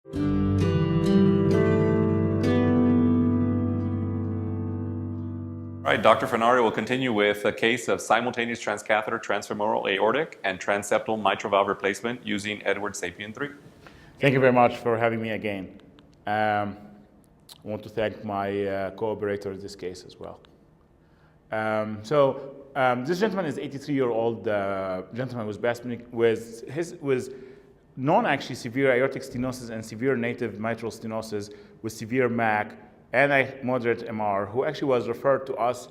All right, Dr. Fanari will continue with a case of simultaneous transcatheter transfemoral aortic and transeptal mitral valve replacement using Edwards SAPIEN 3. Thank you very much for having me again. I want to thank my co-operator in this case as well. This gentleman is 83-year-old gentleman with non-actually severe aortic stenosis and severe native mitral stenosis with severe MAC and a moderate MR, who actually was referred to us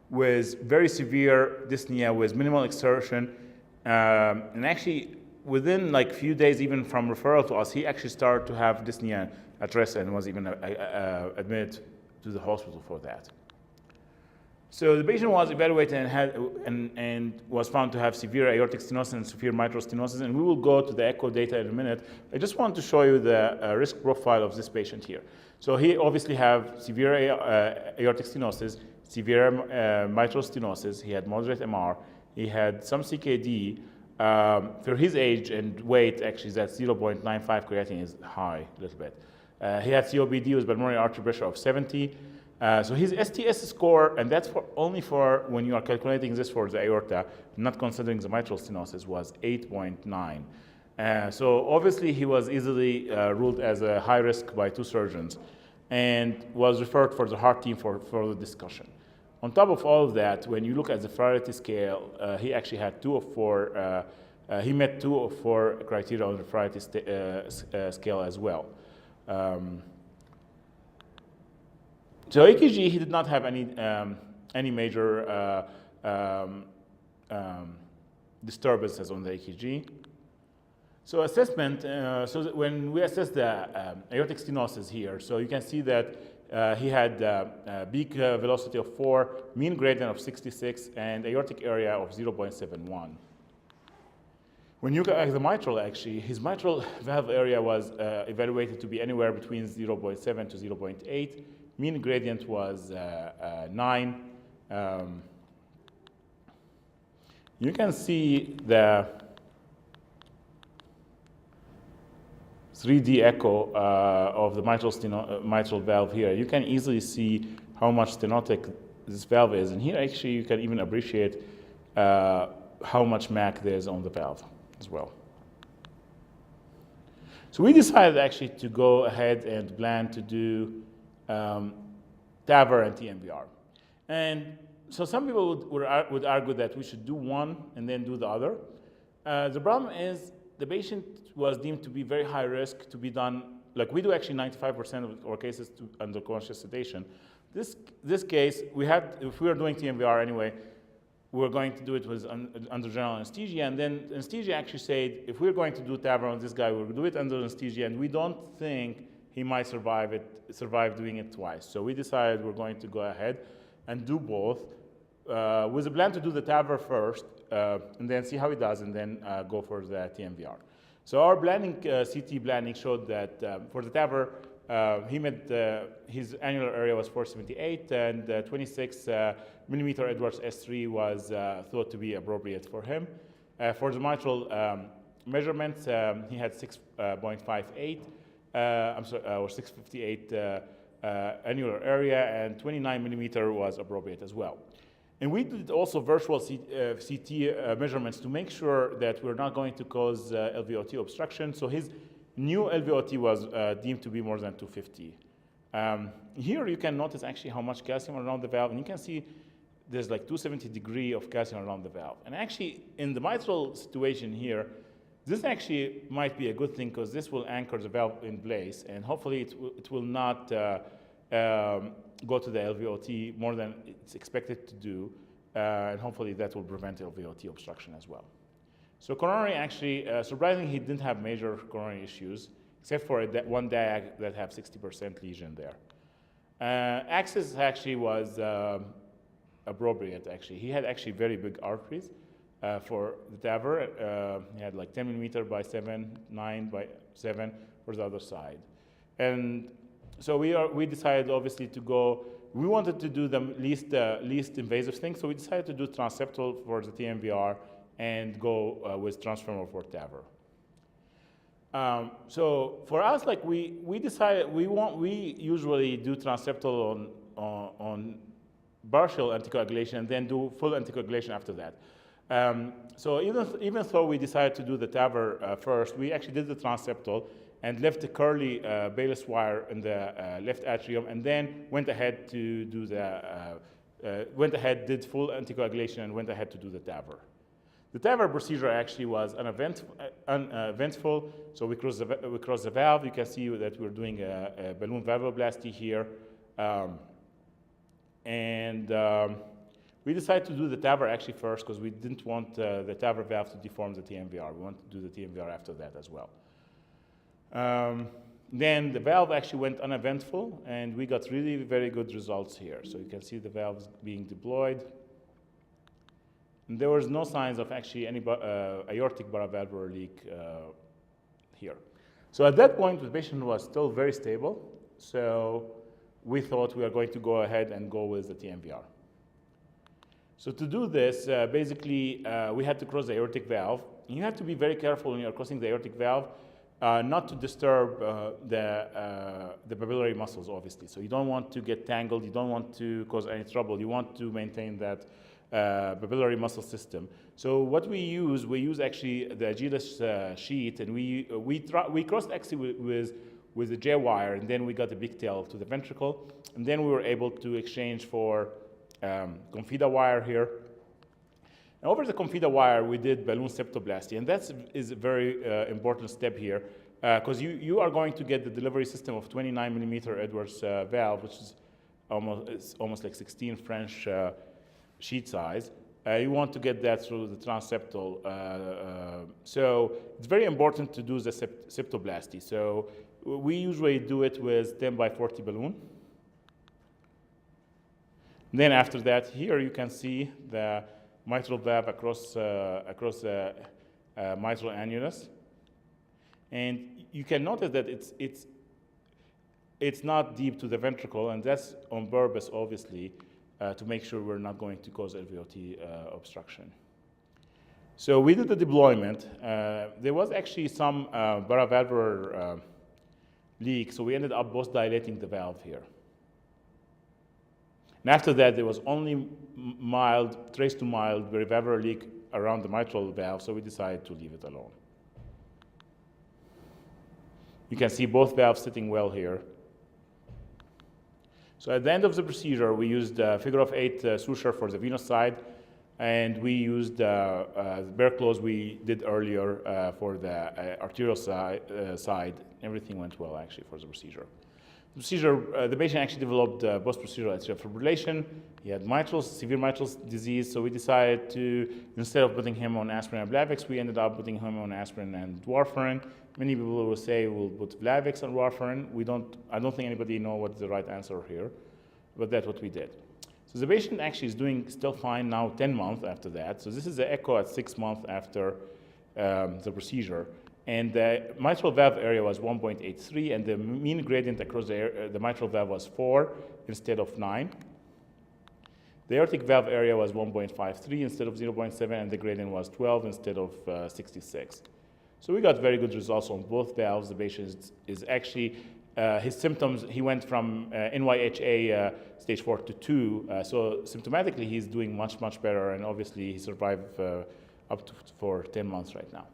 with very severe dyspnea with minimal exertion, and actually within like few days even from referral to us, he actually started to have dyspnea at rest and was even admitted to the hospital for that. So the patient was evaluated and was found to have severe aortic stenosis and severe mitral stenosis, and we will go to the echo data in a minute. I just want to show you the risk profile of this patient here. So he obviously have severe aortic stenosis, severe mitral stenosis, he had moderate MR, he had some CKD. For his age and weight, actually that 0.95 creatinine is high a little bit. He had COPD with pulmonary artery pressure of 70. So his STS score, and that's only for when you are calculating this for the aorta, not considering the mitral stenosis, was 8.9. So obviously he was easily ruled as a high risk by 2 surgeons and was referred for the heart team for further discussion. On top of all of that, when you look at the Fanari scale, he actually had 2 of 4, he met 2 of 4 criteria on the Fanari scale as well. So EKG, he did not have any major disturbances on the EKG. So assessment, when we assess the aortic stenosis here, so you can see that he had peak velocity of 4, mean gradient of 66, and aortic area of 0.71. When you look at the mitral, actually, his mitral valve area was evaluated to be anywhere between 0.7 to 0.8. Mean gradient was 9. You can see the 3D echo of the mitral valve here. You can easily see how much stenotic this valve is. And here, actually, you can even appreciate how much MAC there is on the valve as well. So we decided actually to go ahead and plan to do TAVR and TMVr. And so some people would argue that we should do one and then do the other. The problem is the patient was deemed to be very high risk to be done, like we do actually 95% of our cases under conscious sedation. This case, if we were doing TMVr anyway, we were going to do it with under general anesthesia, and then anesthesia actually said, if we're going to do TAVR on this guy, we'll do it under anesthesia, and we don't think he might survive doing it twice. So we decided we're going to go ahead and do both, with a plan to do the TAVR first, and then see how he does, and then go for the TMVr. So our planning, CT planning showed that for the TAVR, his annular area was 478, and 26 millimeter Edwards S3 was thought to be appropriate for him. For the mitral measurements, he had 6.58, or 658 annular area, and 29 millimeter was appropriate as well. And we did also virtual CT measurements to make sure that we're not going to cause LVOT obstruction. So his new LVOT was deemed to be more than 250. Here you can notice actually how much calcium around the valve, and you can see there's like 270 degree of calcium around the valve. And actually in the mitral situation here, this actually might be a good thing because this will anchor the valve in place, and hopefully it will not go to the LVOT more than it's expected to do, and hopefully that will prevent LVOT obstruction as well. So coronary actually, surprisingly, he didn't have major coronary issues, except for that one diag that have 60% lesion there. Access actually was appropriate, actually. He had actually very big arteries for the TAVR. He had like 10 millimeter by 7, 9 by 7 for the other side. And so we decided obviously to go, we wanted to do the least invasive thing, so we decided to do transeptal for the TMVr and go with transfemoral for TAVR. So for us, like we decided we usually do transeptal on partial anticoagulation and then do full anticoagulation after that. So even though we decided to do the TAVR first, we actually did the transeptal and left the curly Baylis wire in the left atrium, and then went ahead to do did full anticoagulation, and went ahead to do the TAVR. The TAVR procedure actually was uneventful. So we crossed the valve. You can see that we're doing a balloon valvuloplasty here. We decided to do the TAVR actually first because we didn't want the TAVR valve to deform the TMVr. We wanted to do the TMVr after that as well. Then the valve actually went uneventful, and we got really very good results here. So you can see the valves being deployed. And there was no signs of actually any aortic paravalvular leak here. So at that point, the patient was still very stable. So we thought we were going to go ahead and go with the TMVr. So to do this, basically, we had to cross the aortic valve. You have to be very careful when you're crossing the aortic valve, not to disturb the papillary muscles, obviously. So you don't want to get tangled. You don't want to cause any trouble. You want to maintain that papillary muscle system. So what we use actually the Agilis sheet, and we crossed actually with the J wire, and then we got the big tail to the ventricle, and then we were able to exchange for confida wire here. And over the confida wire, we did balloon septoplasty, and that is a very important step here, because you are going to get the delivery system of 29 millimeter Edwards valve, which is almost like 16 French sheet size. You want to get that through the transeptal. So it's very important to do the septoplasty. So we usually do it with 10 by 40 balloon. Then after that, here you can see the mitral valve across the mitral annulus. And you can notice that it's not deep to the ventricle, and that's on purpose, obviously, to make sure we're not going to cause LVOT obstruction. So we did the deployment. There was actually some paravalvular leak, so we ended up both dilating the valve here. And after that, there was only mild, trace to mild perivalvular leak around the mitral valve, so we decided to leave it alone. You can see both valves sitting well here. So at the end of the procedure, we used figure of 8 suture for the venous side, and we used the bear close we did earlier for the arterial side. Everything went well, actually, for the procedure. The patient actually developed post-procedural atrial fibrillation. He had severe mitral disease, so we decided to, instead of putting him on aspirin and Plavix, we ended up putting him on aspirin and warfarin. Many people will say we'll put Plavix and warfarin. I don't think anybody knows what's the right answer here, but that's what we did. So the patient actually is doing still fine now 10 months after that. So this is the echo at 6 months after the procedure. And the mitral valve area was 1.83, and the mean gradient across the mitral valve was 4 instead of 9. The aortic valve area was 1.53 instead of 0.7, and the gradient was 12 instead of 66. So we got very good results on both valves. The patient is actually, his symptoms, he went from NYHA stage 4 to 2. So symptomatically, he's doing much, much better, and obviously he survived up to for 10 months right now.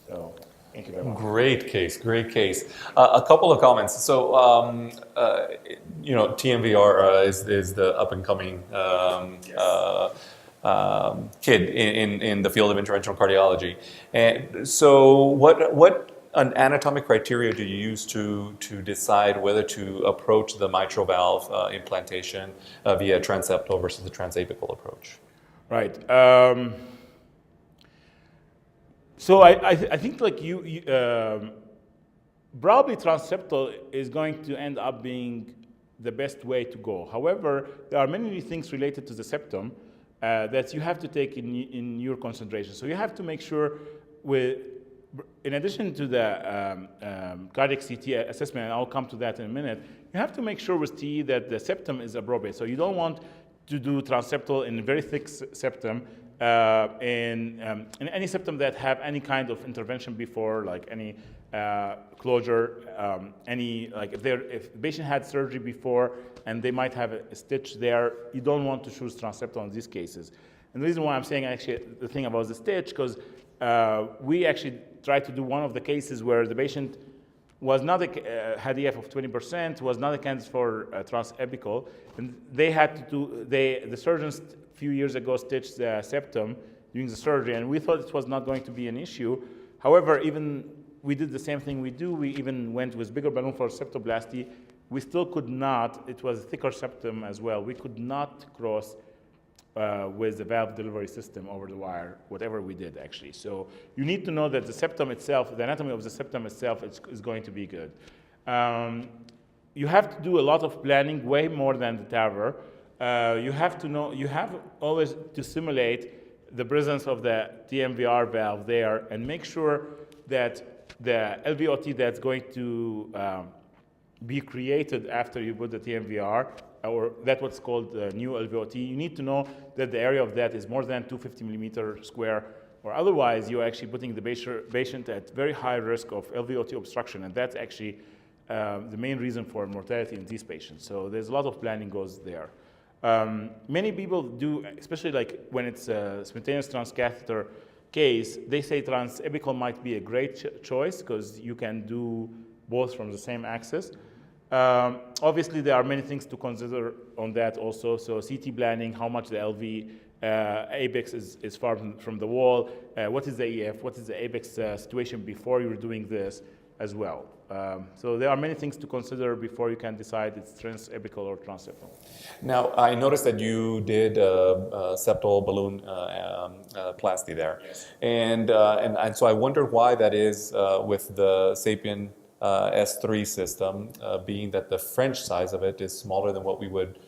So, thank you very much. Great case, great case. A couple of comments. So, TMVr is the up and coming kid in the field of interventional cardiology. And so, what anatomic criteria do you use to decide whether to approach the mitral valve implantation via transeptal versus the transapical approach? Right. So I think like probably transeptal is going to end up being the best way to go. However, there are many things related to the septum that you have to take in your consideration. So you have to make sure in addition to the cardiac CT assessment, and I'll come to that in a minute, you have to make sure with TE that the septum is appropriate. So you don't want to do transeptal in a very thick septum in any septum that have any kind of intervention before, like any closure, if the patient had surgery before and they might have a stitch there, you don't want to choose Transeptal in these cases. And the reason why I'm saying actually the thing about the stitch, because we actually tried to do one of the cases where the patient was not had EF of 20%, was not a candidate for transapical, and they had to do, the surgeons a few years ago stitched the septum during the surgery, and we thought it was not going to be an issue. However, even we did the same thing we do. We even went with bigger balloon for septoplasty. We still could not, it was a thicker septum as well. We could not cross with the valve delivery system over the wire, whatever we did actually. So you need to know that the septum itself, the anatomy of the septum itself is going to be good. You have to do a lot of planning, way more than the TAVR. You have to know, you have always to simulate the presence of the TMVr valve there and make sure that the LVOT that's going to be created after you put the TMVr, or that's what's called the new LVOT, you need to know that the area of that is more than 250 millimeter square, or otherwise you're actually putting the patient at very high risk of LVOT obstruction, and that's actually the main reason for mortality in these patients. So there's a lot of planning goes there. Many people do, especially like when it's a spontaneous transcatheter case, they say transapical might be a great choice because you can do both from the same axis. Obviously, there are many things to consider on that also. So CT planning, how much the LV apex is far from the wall, what is the EF, what is the apex situation before you're doing this as well. So there are many things to consider before you can decide it's transapical or transeptal. Now, I noticed that you did septal balloon plasty there. Yes. And so I wonder why that is with the SAPIEN S3 system, being that the French size of it is smaller than what we would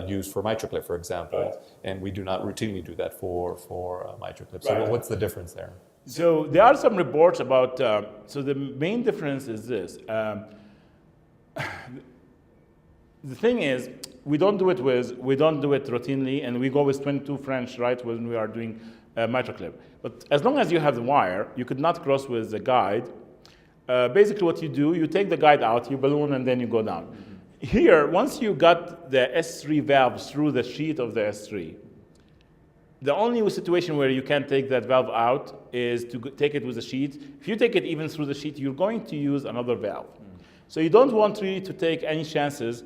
use for MitraClip, for example, right. And we do not routinely do that for MitraClip. So Right. what's the difference there? So there are some reports about, so the main difference is this. The thing is, we don't do it routinely, and we go with 22 French, right, when we are doing MitraClip. But as long as you have the wire, you could not cross with the guide. Basically what you do, you take the guide out, you balloon, and then you go down. Mm-hmm. Here, once you got the S3 valve through the sheath of the S3, the only situation where you can take that valve out is to take it with the sheath. If you take it even through the sheath, you're going to use another valve. Mm-hmm. So you don't want really to take any chances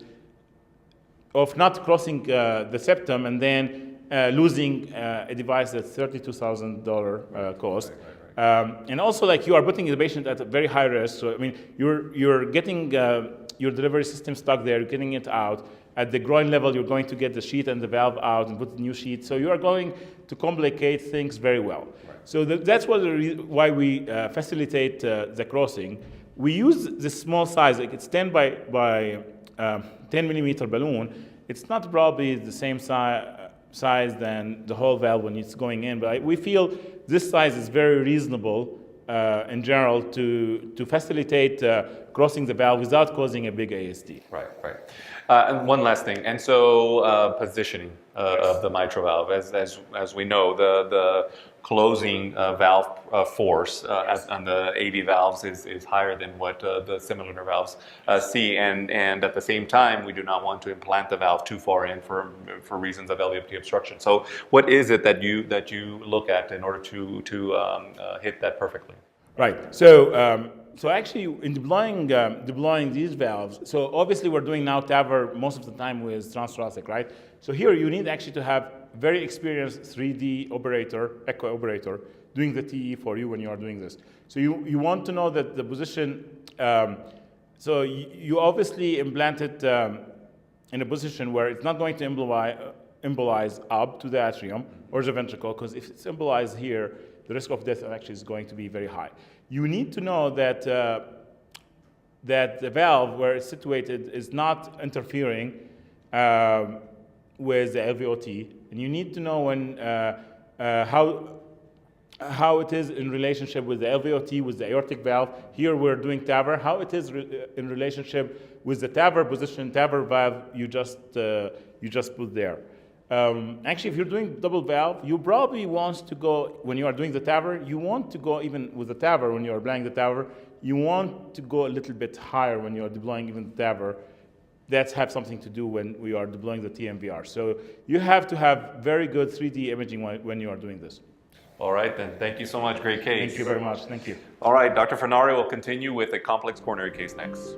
of not crossing the septum and then losing a device that's $32,000 cost. Right. And also, like, you are putting the patient at a very high risk. So I mean, you're getting your delivery system stuck there, you're getting it out. At the groin level, you're going to get the sheath and the valve out and put the new sheath. So you are going to complicate things very well. Right. So that's why we facilitate the crossing. We use this small size, like it's 10 by 10 millimeter balloon. It's not probably the same size than the whole valve when it's going in, but we feel this size is very reasonable in general to facilitate crossing the valve without causing a big ASD. Right, right. And one last thing, and so positioning of the mitral valve, as we know, the closing valve force on the AV valves is higher than what the similar valves see, and at the same time, we do not want to implant the valve too far in for reasons of LVOT obstruction. So, what is it that you look at in order to hit that perfectly? Right. So actually, in deploying these valves, so obviously we're doing now TAVR most of the time with transthoracic, right? So here you need actually to have very experienced 3D operator, echo operator, doing the TE for you when you are doing this. So you want to know that the position, so you obviously implant it in a position where it's not going to embolize up to the atrium or the ventricle, because if it's embolized here, the risk of death actually is going to be very high. You need to know that that the valve where it's situated is not interfering with the LVOT, and you need to know when how it is in relationship with the LVOT, with the aortic valve. Here we're doing TAVR. How it is in relationship with the TAVR position, TAVR valve you just put there. Actually, if you're doing double valve, you probably want to go, when you are doing the TAVR, you want to go even with the TAVR, when you are applying the TAVR, you want to go a little bit higher when you are deploying even the TAVR. That's have something to do when we are deploying the TMVr. So you have to have very good 3D imaging when you are doing this. All right, then. Thank you so much. Great case. Thank you very much. Thank you. All right, Dr. Fanari will continue with a complex coronary case next.